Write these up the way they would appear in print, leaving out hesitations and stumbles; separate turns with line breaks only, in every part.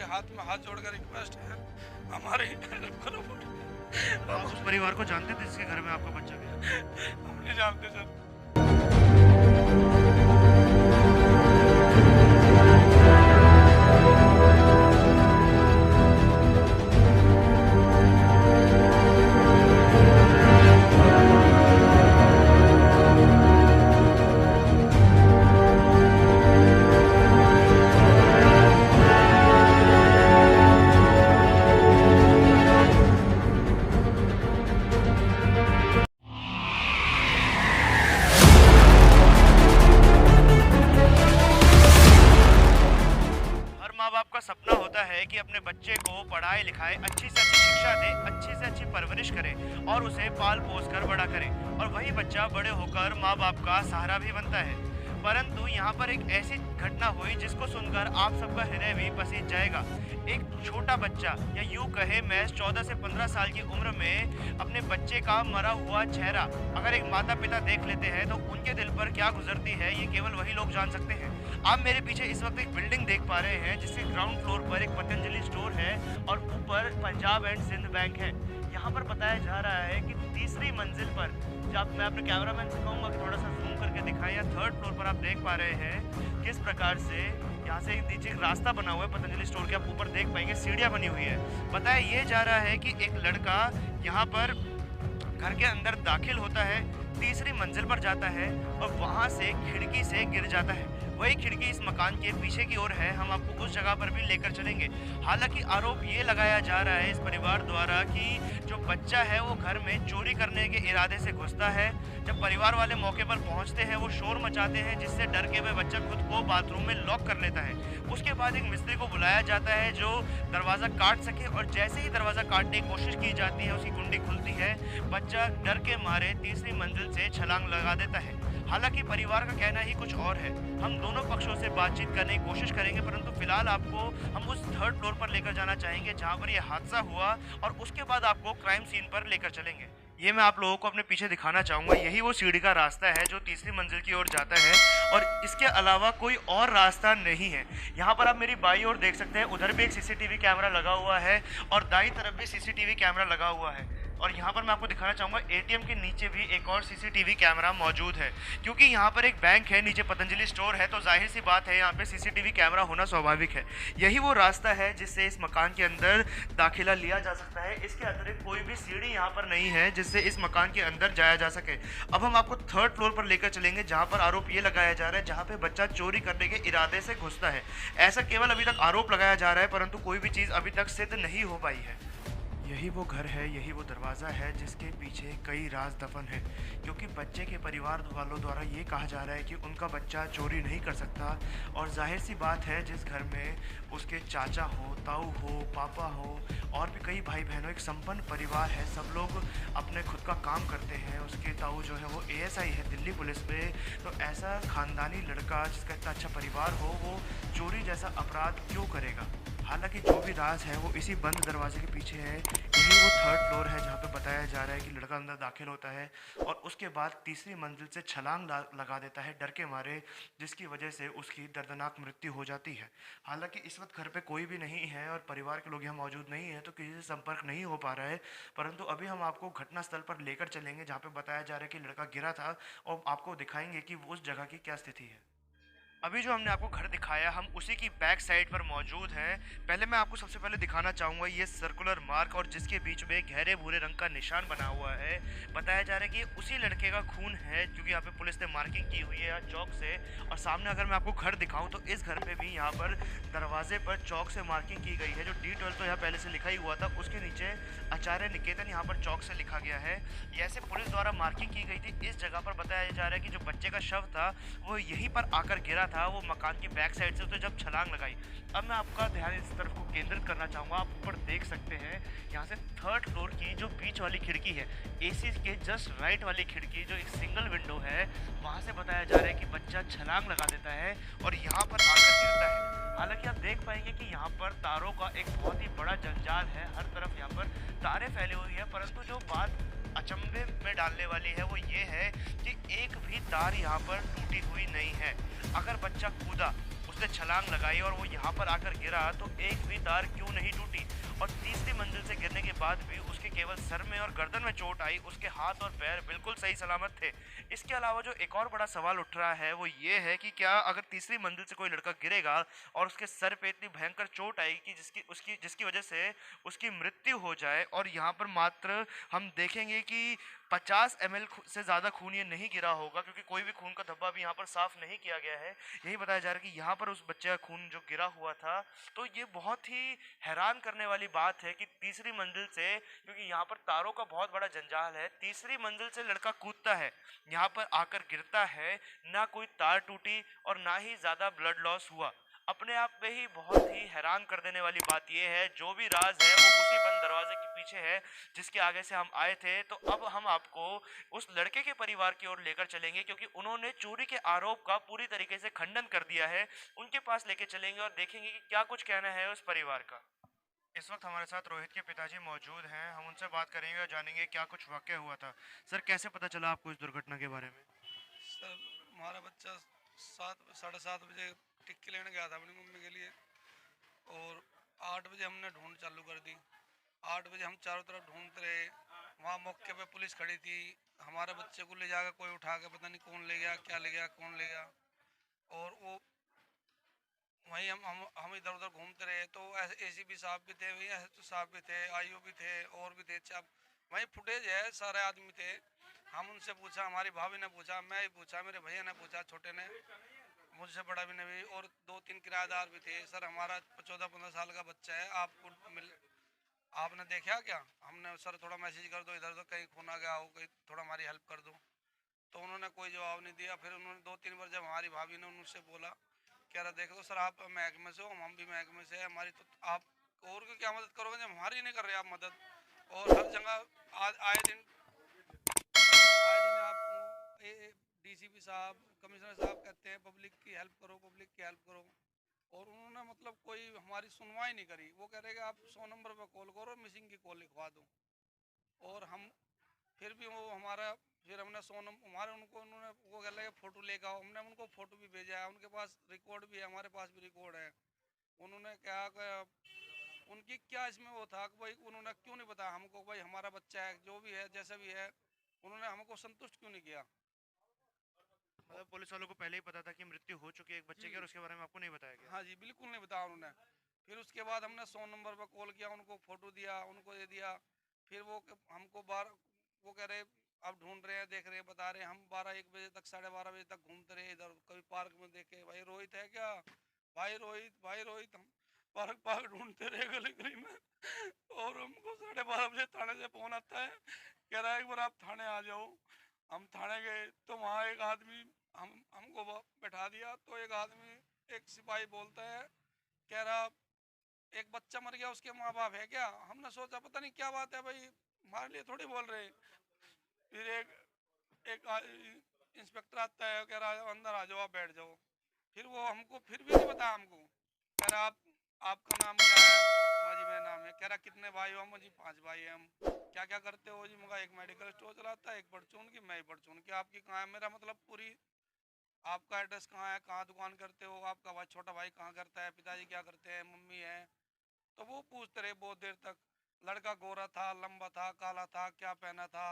आपके हाथ में हाथ जोड़कर रिक्वेस्ट है, हमारी हेल्प करो।
आप उस परिवार को जानते थे जिसके घर में आपका बच्चा गया?
हम नहीं जानते सर।
हर माँ बाप का सपना होता है कि अपने बच्चे को पढ़ाए लिखाए, अच्छी से अच्छी शिक्षा दे, अच्छी से अच्छी परवरिश करे और उसे पाल पोस कर बड़ा करे, और वही बच्चा बड़े होकर माँ बाप का सहारा भी बनता है। परंतु यहाँ पर एक ऐसी घटना हुई जिसको सुनकर आप सबका हृदय भी पसीज जाएगा। एक छोटा बच्चा, या यूं कहे महज 14 से 15 साल की उम्र में अपने बच्चे का मरा हुआ चेहरा अगर एक माता पिता देख लेते हैं तो उनके दिल पर क्या गुजरती है ये केवल वही लोग जान सकते हैं। आप मेरे पीछे इस वक्त एक बिल्डिंग देख पा रहे हैं जिसके ग्राउंड फ्लोर पर एक पतंजलि स्टोर है और ऊपर पंजाब एंड सिंध बैंक है। यहाँ पर बताया जा रहा है कि तीसरी मंजिल पर, जब मैं अपने कैमरामैन से कहूँगा कि थोड़ा सा जूम करके दिखाएं, या थर्ड फ्लोर पर आप देख पा रहे हैं किस प्रकार से यहाँ से नीचे एक रास्ता बना हुआ है पतंजलि स्टोर के, आप ऊपर देख पाएंगे सीढ़ियाँ बनी हुई है। बताया ये जा रहा है कि एक लड़का यहाँ पर घर के अंदर दाखिल होता है, तीसरी मंजिल पर जाता है और वहां से खिड़की से गिर जाता है। वही खिड़की इस मकान के पीछे की ओर है, हम आपको उस जगह पर भी लेकर चलेंगे। हालांकि आरोप ये लगाया जा रहा है इस परिवार द्वारा कि जो बच्चा है वो घर में चोरी करने के इरादे से घुसता है। जब परिवार वाले मौके पर पहुंचते हैं वो शोर मचाते हैं, जिससे डर के हुए बच्चा खुद को बाथरूम में लॉक कर लेता है। उसके बाद एक मिस्त्री को बुलाया जाता है जो दरवाज़ा काट सके, और जैसे ही दरवाज़ा काटने की कोशिश की जाती है उसकी कुंडी खुलती है, बच्चा डर के मारे तीसरी मंजिल से छलांग लगा देता है। हालांकि परिवार का कहना ही कुछ और है। हम दोनों पक्षों से बातचीत करने की कोशिश करेंगे, परंतु फिलहाल आपको हम उस थर्ड फ्लोर पर लेकर जाना चाहेंगे जहां पर यह हादसा हुआ, और उसके बाद आपको क्राइम सीन पर लेकर चलेंगे। ये मैं आप लोगों को अपने पीछे दिखाना चाहूँगा, यही वो सीढ़ी का रास्ता है जो तीसरी मंजिल की ओर जाता है, और इसके अलावा कोई और रास्ता नहीं है। यहाँ पर आप मेरी बाई ओर देख सकते हैं, उधर भी एक सीसीटीवी कैमरा लगा हुआ है और दाई तरफ भी सीसीटीवी कैमरा लगा हुआ है। और यहाँ पर मैं आपको दिखाना चाहूँगा एटीएम के नीचे भी एक और सीसीटीवी कैमरा मौजूद है, क्योंकि यहाँ पर एक बैंक है, नीचे पतंजलि स्टोर है, तो जाहिर सी बात है यहाँ पे सीसीटीवी कैमरा होना स्वाभाविक है। यही वो रास्ता है जिससे इस मकान के अंदर दाखिला लिया जा सकता है। इसके अतिरिक्त कोई भी सीढ़ी यहाँ पर नहीं है जिससे इस मकान के अंदर जाया जा सके। अब हम आपको थर्ड फ्लोर पर लेकर चलेंगे जहाँ पर आरोप ये लगाया जा रहा है, जहाँ पे बच्चा चोरी करने के इरादे से घुसता है। ऐसा केवल अभी तक आरोप लगाया जा रहा है, परंतु कोई भी चीज़ अभी तक सिद्ध नहीं हो पाई है। यही वो घर है, यही वो दरवाज़ा है जिसके पीछे कई राज दफन है, क्योंकि बच्चे के परिवार वालों द्वारा ये कहा जा रहा है कि उनका बच्चा चोरी नहीं कर सकता। और जाहिर सी बात है, जिस घर में उसके चाचा हो, ताऊ हो, पापा हो और भी कई भाई बहनों, एक संपन्न परिवार है, सब लोग अपने खुद का काम करते हैं। उसके ताऊ जो है वो एएसआई है दिल्ली पुलिस में, तो ऐसा खानदानी लड़का जिसका इतना अच्छा परिवार हो, वो चोरी जैसा अपराध क्यों करेगा। हालांकि जो भी राज है वो इसी बंद दरवाजे के पीछे है। यही वो थर्ड फ्लोर है जहाँ पे बताया जा रहा है कि लड़का अंदर दाखिल होता है और उसके बाद तीसरी मंजिल से छलांग लगा देता है डर के मारे, जिसकी वजह से उसकी दर्दनाक मृत्यु हो जाती है। हालांकि इस वक्त घर पे कोई भी नहीं है और परिवार के लोग यहाँ मौजूद नहीं है, तो किसी से संपर्क नहीं हो पा रहा है, परंतु अभी हम आपको घटनास्थल पर लेकर चलेंगे जहाँ पे बताया जा रहा है कि लड़का गिरा था, और आपको दिखाएंगे कि उस जगह की क्या स्थिति है। अभी जो हमने आपको घर दिखाया, हम उसी की बैक साइड पर मौजूद हैं। पहले मैं आपको सबसे पहले दिखाना चाहूँगा ये सर्कुलर मार्क, और जिसके बीच में गहरे भूरे रंग का निशान बना हुआ है। बताया जा रहा है कि ये उसी लड़के का खून है, क्योंकि यहाँ पे पुलिस ने मार्किंग की हुई है चौक से। और सामने अगर मैं आपको घर दिखाऊँ तो इस घर पे भी यहाँ पर दरवाजे पर चौक से मार्किंग की गई है। जो D12 तो यहाँ पहले से लिखा ही हुआ था, उसके नीचे आचार्य निकेतन यहाँ पर चौक से लिखा गया है। ऐसे पुलिस द्वारा मार्किंग की गई थी इस जगह पर। बताया जा रहा है कि जो बच्चे का शव था वो यहीं पर आकर गिरा था, वो मकान की बैक साइड से, तो जब छलांग लगाई। अब मैं आपका ध्यान इस तरफ को केंद्रित करना चाहूँगा। आप ऊपर देख सकते हैं यहाँ से थर्ड फ्लोर की जो बीच वाली खिड़की है, एसी के जस्ट राइट वाली खिड़की, जो एक सिंगल विंडो है, वहाँ से बताया जा रहा है कि बच्चा छलांग लगा देता है और यहाँ पर आकर गिरता है। हालांकि आप देख पाएंगे कि यहाँ पर तारों का एक बहुत ही बड़ा जंजाल है, हर तरफ यहाँ पर तारें फैली हुई है, परंतु जो बात अचंभे में डालने वाली है वो ये है कि एक भी तार यहाँ पर टूटी हुई नहीं है। अगर बच्चा कूदा, उसने छलांग लगाई और वो यहाँ पर आकर गिरा तो एक भी तार क्यों नहीं टूटी। और तीसरी मंजिल से गिरने के बाद भी उसके केवल सर में और गर्दन में चोट आई, उसके हाथ और पैर बिल्कुल सही सलामत थे। इसके अलावा जो एक और बड़ा सवाल उठ रहा है वो ये है कि क्या अगर तीसरी मंजिल से कोई लड़का गिरेगा और उसके सर पे इतनी भयंकर चोट आएगी जिसकी वजह से उसकी मृत्यु हो जाए, और यहाँ पर मात्र हम देखेंगे कि 50 ml से ज़्यादा खून ये नहीं गिरा होगा, क्योंकि कोई भी खून का धब्बा भी यहाँ पर साफ नहीं किया गया है। यही बताया जा रहा है कि यहाँ पर उस बच्चे का खून जो गिरा हुआ था। तो ये बहुत ही हैरान करने वाली बात है कि तीसरी मंजिल से, क्योंकि यहाँ पर तारों का बहुत बड़ा जंजाल है, तीसरी मंजिल से लड़का कूदता है, यहाँ पर आकर गिरता है, ना कोई तार टूटी और ना ही ज़्यादा ब्लड लॉस हुआ। अपने आप में ही बहुत ही हैरान कर देने वाली बात यह है, जो भी राज है वो उसी बंद दरवाजे के पीछे है जिसके आगे से हम आए थे। तो अब हम आपको उस लड़के के परिवार की ओर लेकर चलेंगे, क्योंकि उन्होंने चोरी के आरोप का पूरी तरीके से खंडन कर दिया है। उनके पास लेके चलेंगे और देखेंगे कि क्या कुछ कहना है उस परिवार का। इस वक्त हमारे साथ रोहित के पिताजी मौजूद हैं, हम उनसे बात करेंगे और जानेंगे क्या कुछ वाकया हुआ था। सर, कैसे पता चला आपको इस दुर्घटना के बारे में?
सर, हमारा बच्चा 7 साढ़े 7 बजे टिक्की लेने गया था अपनी मम्मी के लिए, और 8 बजे हमने ढूंढ चालू कर दी। 8 बजे हम चारों तरफ ढूंढते रहे। वहाँ मौके पे पुलिस खड़ी थी। हमारे बच्चे को ले जाकर कोई उठा के पता नहीं कौन ले गया, क्या ले गया, कौन ले गया। और वो वहीं हम इधर उधर घूमते रहे। तो ऐसे एसीपी साहब भी थे, वहीं एसएचओ साहब भी थे, आईओ भी थे, और भी थे। सब वहीं फुटेज है, सारे आदमी थे। हम उनसे पूछा, हमारी भाभी ने पूछा, मैं ही पूछा, मेरे भैया ने पूछा, छोटे ने, मुझसे बड़ा भी नहीं, और 2-3 किराएदार भी थे। सर, हमारा 14-15 साल का बच्चा है, आपने देखा क्या? हमने, सर थोड़ा मैसेज कर दो इधर, तो कहीं खून आ गया हो, कहीं थोड़ा हमारी हेल्प कर दो। तो उन्होंने कोई जवाब नहीं दिया। फिर उन्होंने 2-3 बार, जब हमारी भाभी ने उनसे बोला, कह रहा देख लो सर, आप महकमे से हो, हम भी महकमे से है, हमारी तो आप और की क्या मदद करोगे जब हमारी नहीं कर रहे आप मदद। और हर जगह आए दिन आप डीसीपी साहब, कमिश्नर साहब कहते हैं पब्लिक की हेल्प करो, पब्लिक की हेल्प करो। और उन्होंने मतलब कोई हमारी सुनवाई नहीं करी। वो कह रहे कि आप 100 नंबर पर कॉल करो, मिसिंग की कॉल लिखवा दो। और हम फिर भी वो हमारा, फिर हमने 100 नंबर हमारे, उनको उन्होंने वो कह रहे फ़ोटो लेकर आओ। हमने उनको फ़ोटो भी भेजा है, उनके पास रिकॉर्ड भी है, हमारे पास भी रिकॉर्ड है। उन्होंने कहा कि उनकी क्या इसमें वो था कि भाई उन्होंने क्यों नहीं बताया हमको, भाई हमारा बच्चा है, जो भी है, जैसा भी है, उन्होंने हमको संतुष्ट क्यों नहीं किया।
मतलब पुलिस वालों को पहले ही पता था कि मृत्यु हो चुकी है एक बच्चे की, और उसके बारे में आपको नहीं बताया गया?
हाँ जी, बिल्कुल नहीं बताया उन्होंने। फिर उसके बाद हमने 100 नंबर पर कॉल किया, उनको फ़ोटो दिया, उनको दे दिया। फिर वो हमको वो कह रहे अब ढूंढ रहे हैं, देख रहे हैं, बता रहे हैं। हम 12-1 बजे तक, 12:30 बजे तक घूमते रहे इधर, कभी पार्क में देखे, भाई रोहित है क्या, भाई रोहित, भाई रोहित। हम पार्क पार्क ढूंढते रहे, गली गली में। और हमको 12:30 बजे थाने से फ़ोन आता है, कह रहा है एक बार आप थाने आ जाओ। हम थाने गए तो वहाँ एक आदमी हमको बैठा दिया। तो एक आदमी, एक सिपाही बोलता है, कह रहा एक बच्चा मर गया, उसके माँ बाप है क्या? हमने सोचा पता नहीं क्या बात है भाई, हमारे लिए थोड़ी बोल रहे। फिर एक इंस्पेक्टर आता है, कह रहा है अंदर आ जाओ, आप बैठ जाओ। फिर वो हमको फिर भी नहीं बताया हमको। कह रहा आपका नाम क्या है? मुझे मेरा नाम है। कह रहा कितने भाई हो? मुझे 5 भाई हैं हम। क्या क्या करते हो जी? मगा एक मेडिकल स्टोर चलाता है, एक परचून की, मैं ही परचून की। आपकी कहाँ है? मेरा मतलब पूरी, आपका एड्रेस कहाँ है, कहाँ दुकान करते हो, आपका भाई, छोटा भाई कहाँ करता है, पिताजी क्या करते हैं, मम्मी है। तो वो पूछते रहे बहुत देर तक। लड़का गोरा था, लंबा था, काला था, क्या पहना था,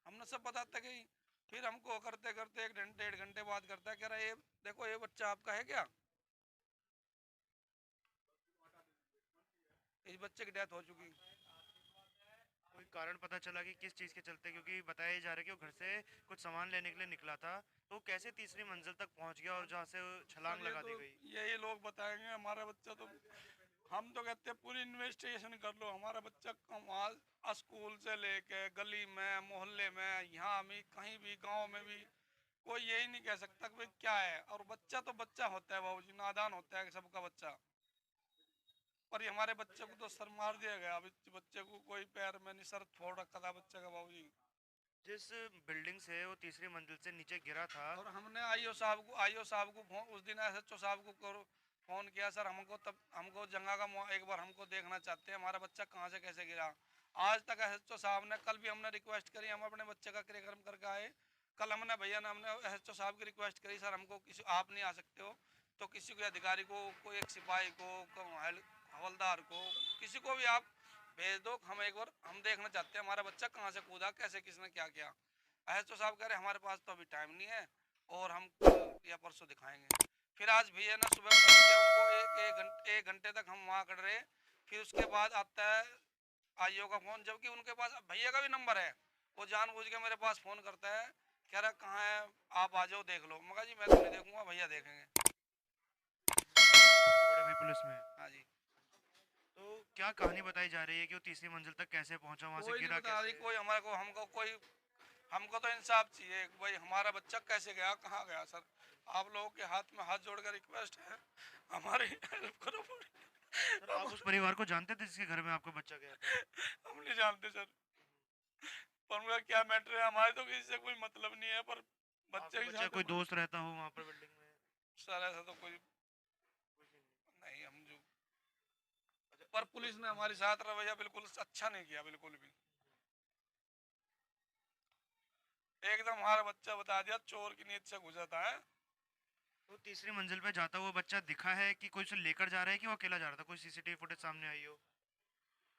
हमने सब बताते गई। फिर हमको करते करते 1-1.5 घंटे बाद करता है, कह रहा है ये देखो, ये बच्चा आपका है क्या? इस बच्चे की डेथ हो चुकी।
कोई कारण पता चला कि किस चीज़ के चलते? क्योंकि बताया जा रहा है कि वो घर से कुछ सामान लेने के लिए निकला था, तो कैसे तीसरी मंजिल तक पहुंच गया और जहाँ से छलांग
ये
लगा
तो
दी गई?
यही लोग बताएंगे। हमारा बच्चा तो, हम तो कहते हैं पूरी इन्वेस्टिगेशन कर लो। हमारा बच्चा वहाँ स्कूल से लेके गली में, मोहल्ले में, यहाँ भी, कहीं भी, गांव में भी, कोई यही नहीं कह सकता कि भाई क्या है। और बच्चा तो बच्चा होता है बाबूजी, नादान होता है सबका बच्चा। पर ये हमारे बच्चे को तो सर मार दिया गया। अभी बच्चे को कोई पैर में नहीं, सर फोड़ रखा था बच्चे का बाबूजी।
जिस बिल्डिंग से वो तीसरी मंजिल से नीचे गिरा था।
और हमने आईओ साहब को उस दिन एसएचओ साहब को फ़ोन किया, सर हमको, तब हमको जगह का एक बार हमको देखना चाहते हैं, हमारा बच्चा कहाँ से कैसे गिरा। आज तक एसएचओ साहब ने, कल भी हमने रिक्वेस्ट करी, हम अपने बच्चे का क्रियाक्रम करके आए। कल हमने, भैया ने, हमने एसएचओ साहब की रिक्वेस्ट करी, सर हमको किसी, आप नहीं आ सकते हो, तो किसी को अधिकारी को, कोई एक सिपाही को, हवलदार को, किसी को भी आप भेज दो, हम एक बार हम देखना चाहते हैं हमारा बच्चा कहाँ से कूदा, कैसे, किसने क्या किया। एसएचओ साहब कह रहे हमारे पास तो अभी टाइम नहीं है और हम कल या परसों दिखाएंगे। फिर आज भी है ना, सुबह फोन किया उनको, एक घंटे तक हम वहाँ खड़े रहे। फिर उसके बाद आता है आईओ का फोन, जबकि उनके पास भैया का भी नंबर है। वो जानबूझ के मेरे पास फोन करता है, कह रहा कहाँ है, आप आ जाओ देख लो। मगर जी मैं तो नहीं देखूंगा, भैया देखेंगे।
आपके बड़े भाई पुलिस में है।
हाँ जी।
तो क्या कहानी बताई जा रही है कि वो तीसरी मंजिल तक कैसे पहुंचा, वहां से
कोई नहीं
गिरा
बता रही,
कैसे?
कोई हमारे को, हमको तो इंसाफ चाहिए कि भाई हमारा बच्चा कैसे गया, कहाँ गया। सर आप लोगों के हाथ में हाथ जोड़कर रिक्वेस्ट है, हमारी हेल्प करो पूरी।
सर आप उस परिवार को जानते थे जिसके घर में आपका बच्चा गया था?
हम नहीं जानते सर, पर उनका क्या मैटर है, हमारे तो किसी से कोई मतलब नहीं है, पर बच्चे
आपका
के
बच्चा
साथ
कोई दोस्त रहता हो वहाँ पर बिल्डिंग में?
सर ऐसा तो कोई नहीं, हम जो, पर पुलिस ने हमारे साथ रवैया बिल्कुल अच्छा नहीं किया, बिल्कुल भी। एकदम हमारा बच्चा बता दिया चोर की नीयत से घुसा था।
तो तीसरी मंजिल पे जाता हुआ बच्चा दिखा है कि कोई उसे लेकर जा रहा है कि वो अकेला जा रहा था? कोई सीसीटीवी फुटेज सामने आई हो?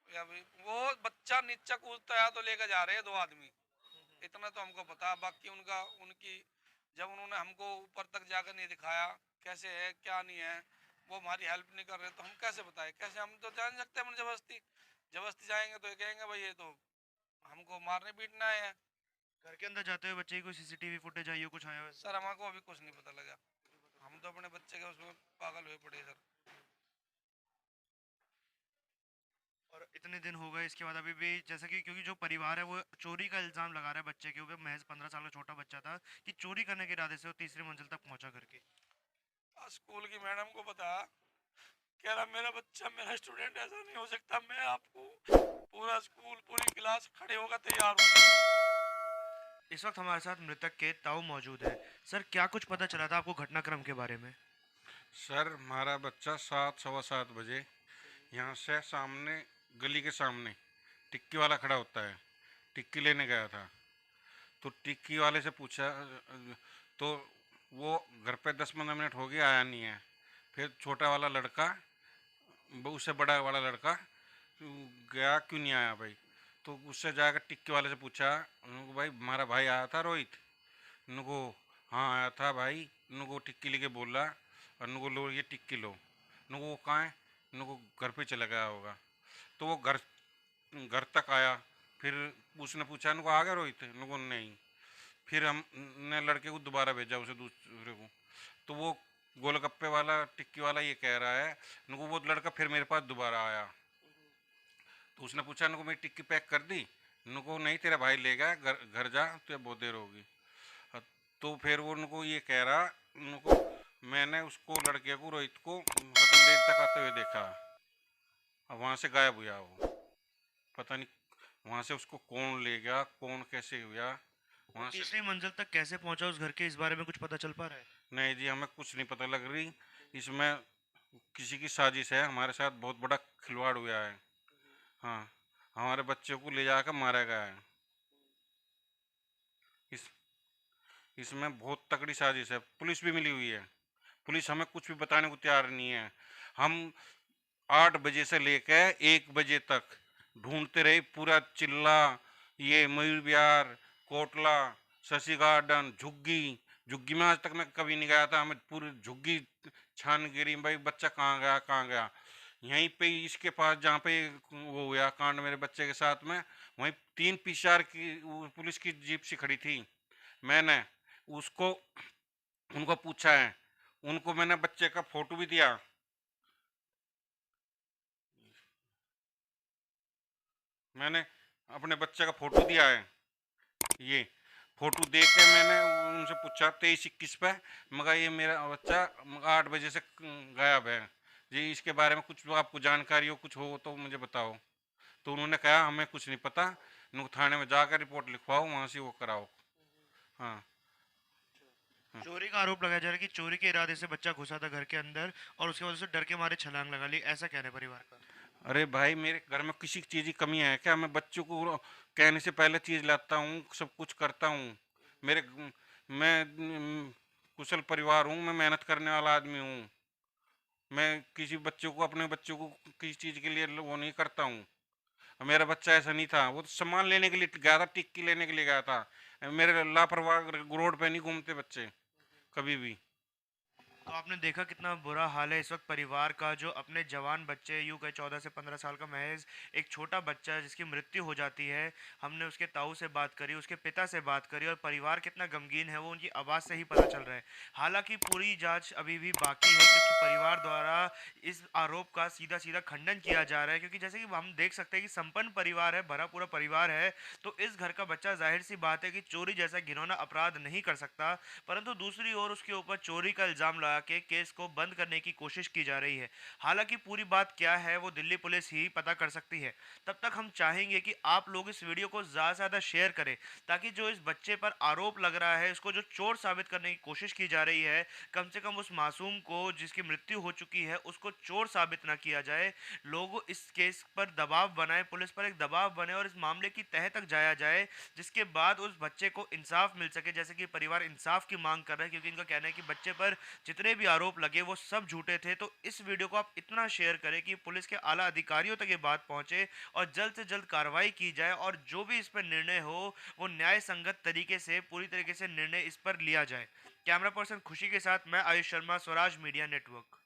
या भी वो बच्चा नीचे कूदता है तो लेकर जा रहे हैं दो आदमी, इतना तो हमको पता। बाकी उनका, उनकी, जब उन्होंने हमको ऊपर तक जाकर नहीं दिखाया कैसे है क्या नहीं है, वो हमारी हेल्प नहीं कर रहे, तो हम कैसे बताएं, कैसे हम तो जान सकते हैं। हम जबरदस्ती जबरदस्ती जाएंगे तो ये कहेंगे भाई ये तो हमको मारने पीटना है।
घर के अंदर जाते हुए बच्चे की कोई सीसीटीवी फुटेज आई हो, कुछ आया हो ऐसा?
सर हमको अभी कुछ नहीं पता लगा, हम तो अपने बच्चे के उसमें पागल हुए पड़े सर।
और इतने दिन हो गए इसके बाद अभी भी, जैसे कि क्योंकि जो परिवार है वो चोरी का इल्जाम लगा रहा है बच्चे के ऊपर, महज 15 साल का छोटा बच्चा था, कि चोरी करने के इरादे से वो तीसरी मंजिल तक पहुंचा करके।
स्कूल की मैडम को पता, कह रहा मेरा बच्चा, मेरा स्टूडेंट ऐसा नहीं हो सकता, मैं आपको पूरा स्कूल, पूरी क्लास खड़े होकर तैयार हूँ।
इस वक्त हमारे साथ मृतक के ताऊ मौजूद है। सर क्या कुछ पता चला था आपको घटनाक्रम के बारे में?
सर हमारा बच्चा 7 सवा 7 बजे यहाँ से सामने, गली के सामने टिक्की वाला खड़ा होता है, टिक्की लेने गया था। तो टिक्की वाले से पूछा तो वो घर पे 10-15 मिनट हो गए आया नहीं है। फिर छोटा वाला लड़का, वो उससे बड़ा वाला लड़का गया, क्यों नहीं आया भाई? तो उससे जाकर टिक्की वाले से पूछा, उनको भाई हमारा भाई आया था रोहित, उनको हाँ आया था भाई, उनको टिक्की लेके बोला, और उनको लो ये टिक्की लो, उनको वो कहाँ है, उनको घर पे चला गया होगा। तो वो घर घर तक आया, फिर उसने पूछा उनको आ गया रोहित, उनको नहीं। फिर हमने लड़के को दोबारा भेजा उसे, दूसरे को। तो वो गोलगप्पे वाला, टिक्की वाला ये कह रहा है उनको, वो लड़का फिर मेरे पास दोबारा आया। तो उसने पूछा उनको मेरी टिक्की पैक कर दी, उनको नहीं तेरा भाई ले गया, घर घर जा, तो बहुत देर होगी। तो फिर वो उनको ये कह रहा, उनको मैंने उसको, लड़के को, रोहित को रतन देर तक आते हुए देखा, अब वहाँ से गायब हुआ वो, पता नहीं वहाँ से उसको कौन ले गया, कौन कैसे हुआ वहाँ से।
तीसरी मंजिल तक कैसे पहुंचा उस घर के, इस बारे में कुछ पता चल पा रहा है?
नहीं जी, हमें कुछ नहीं पता लग रही, इसमें किसी की साजिश है, हमारे साथ बहुत बड़ा खिलवाड़ हुआ है। हाँ, हमारे बच्चे को ले जाकर मारा गया है। इस इसमें बहुत तगड़ी साजिश है, पुलिस भी मिली हुई है, पुलिस हमें कुछ भी बताने को तैयार नहीं है। हम 8 बजे से लेकर 1 बजे तक ढूंढते रहे, पूरा चिल्ला, ये मयूर विहार, कोटला, शशि गार्डन, झुग्गी, झुग्गी में आज तक मैं कभी नहीं गया था, हमें पूरी झुग्गी छानगिरी, भाई बच्चा कहाँ गया, कहाँ गया। यहीं पे इसके पास जहाँ पे वो हुआ कांड मेरे बच्चे के साथ में, वहीं 3 पीसीआर की पुलिस की जीप सी खड़ी थी। मैंने उसको, उनको पूछा है, उनको मैंने बच्चे का फोटो भी दिया। मैंने अपने बच्चे का फोटो दिया है, ये फोटो देख के मैंने उनसे पूछा 23-21 पे, मगर ये मेरा बच्चा 8 बजे से गायब है जी, इसके बारे में कुछ आपको जानकारी हो, कुछ हो तो मुझे बताओ। तो उन्होंने कहा हमें कुछ नहीं पता, उनको थाने में जाकर रिपोर्ट लिखवाओ, वहाँ से वो कराओ। हाँ।
चोरी का आरोप लगाया जा रहा है कि चोरी के इरादे से बच्चा घुसा था घर के अंदर और उसके वजह से डर के मारे छलांग लगा ली, ऐसा कहना है परिवार का।
अरे भाई, मेरे घर में किसी चीज़ की कमी है क्या? मैं बच्चों को कहने से पहले चीज़ लाता हूँ, सब कुछ करता हूँ। मेरे मैं कुशल परिवार हूँ, मैं मेहनत करने वाला आदमी हूँ। मैं किसी बच्चों को, अपने बच्चों को किसी चीज़ के लिए वो नहीं करता हूँ। मेरा बच्चा ऐसा नहीं था, वो तो सामान लेने के लिए गया था, टिक्की लेने के लिए गया था। मेरे लापरवाह रोड पे नहीं घूमते बच्चे कभी भी।
तो आपने देखा कितना बुरा हाल है इस वक्त परिवार का, जो अपने जवान बच्चे, यूं कहे 14 से 15 साल का महज एक छोटा बच्चा है जिसकी मृत्यु हो जाती है। हमने उसके ताऊ से बात करी, उसके पिता से बात करी, और परिवार कितना गमगीन है वो उनकी आवाज़ से ही पता चल रहा है। हालांकि पूरी जांच अभी भी बाकी है, क्योंकि परिवार द्वारा इस आरोप का सीधा सीधा खंडन किया जा रहा है। क्योंकि जैसे कि हम देख सकते हैं कि संपन्न परिवार है, भरा पूरा परिवार है, तो इस घर का बच्चा जाहिर सी बात है कि चोरी जैसा घिनौना अपराध नहीं कर सकता। परंतु दूसरी ओर उसके ऊपर चोरी का इल्ज़ाम लगा के केस को बंद करने की कोशिश की जा रही है। हालांकि पूरी बात क्या है वो दिल्ली पुलिस ही पता कर सकती है। तब तक हम चाहेंगे कि आप लोग इस वीडियो को ज़्यादा से ज़्यादा शेयर करें, ताकि जो इस बच्चे पर आरोप लग रहा है, उसको जो चोर साबित करने की कोशिश की जा रही है, कम से कम उस मासूम को जिसकी मृत्यु हो चुकी है उसको चोर साबित ना किया जाए। लोग इस केस पर दबाव बनाए, पुलिस पर एक दबाव बने और इस मामले की तह तक जाया जाए, जिसके बाद उस बच्चे को इंसाफ मिल सके। जैसे कि परिवार इंसाफ की मांग कर रहा है, क्योंकि इनका कहना है कि बच्चे पर जितने भी आरोप लगे वो सब झूठे थे। तो इस वीडियो को आप इतना शेयर करें कि पुलिस के आला अधिकारियों तक ये बात पहुंचे और जल्द से जल्द कार्रवाई की जाए, और जो भी इस पर निर्णय हो वो न्याय संगत तरीके से, पूरी तरीके से निर्णय इस पर लिया जाए। कैमरा पर्सन खुशी के साथ मैं आयुष शर्मा, स्वराज मीडिया नेटवर्क।